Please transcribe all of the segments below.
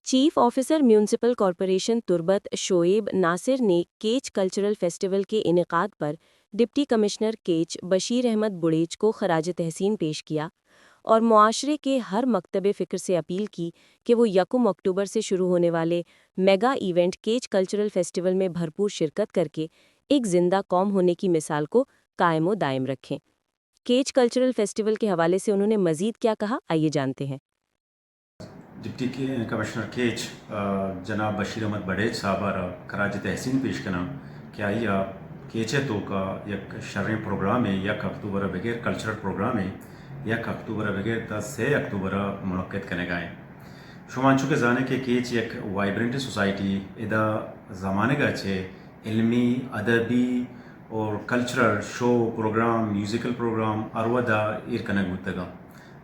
Chief officer municipal corporation Turbat Shoaib Nasir ने केच cultural festival के इनेकाद पर डिप्टी कमिश्नर केच बशीर अहमद बुड़ेच को खराज तहसीन पेश किया और मुआशरे के हर मकतब फ़िक्र से अपील की कि वो 1 अक्टूबर से शुरू होने वाले मेगा इवेंट केच कल्चरल फेस्टिवल में भरपूर शिरकत करके एक जिंदा कौम होने की मिसाल को कायम व दायम रखें। केच कल्चरल फेस्टिवल के हवाले से उन्होंने मज़ीद क्या कहा, आइए जानते हैं। डिप्टी कमिश्नर केच जनाब बशीर अहमद बड़ेज साहब खराज तहसीन पेश करना क्या या केचे तो का एक शर्य प्रोग्राम है 1 अक्टूबर बगैर कल्चरल प्रोग्राम है 1 अक्टूबर बगैर 10 अक्टूबर मुनक्कद करने गए शुमानचू के जाने के केच एक वाइब्रेंट सोसाइटी इदा ज़माने का अच्छे इल्मी अदबी और cultural show program musical program अरवदा इरकनक बुतगा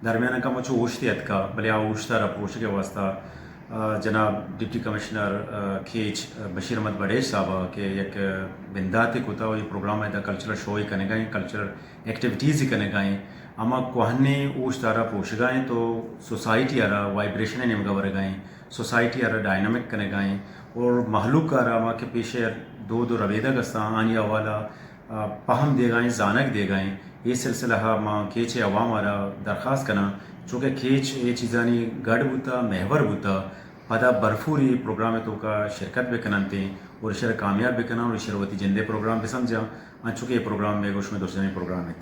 दरमियान का मुझे ओश्तियत का भले ओश्ता रपोश के वास्ता जनाब डिप्टी कमिश्नर केच बशीर अहमद बड़ेज साहब के एक बिंदाते कोता ये प्रोग्राम है कल्चरल शो ही करने गए कल्चरल एक्टिविटीज़ ही करने गए अमा कोहने ओश्तारा पोश गए तो सोसाइटी आरा वाइब्रेशन निमगा गए सोसाइटी आरा डायनामिक करने गए और महलूक आरा अमा के पेशे दो रवेदा गस्ता आनी वाला पहम दे गए जानक दे गए ये सिलसिला माँ केच अवाम आरा दरख्वास्त करना चूँकि केच ये चीज़ानी गढ़ बुता महवर बुता पदा भरपूर ये प्रोग्राम है तो का शिरकत भी करते और शर कामयाब भी करना और शरवती जिंदे प्रोग्राम भी समझा चूँकि ये प्रोग्राम में गोश में दोस्तों प्रोग्राम है।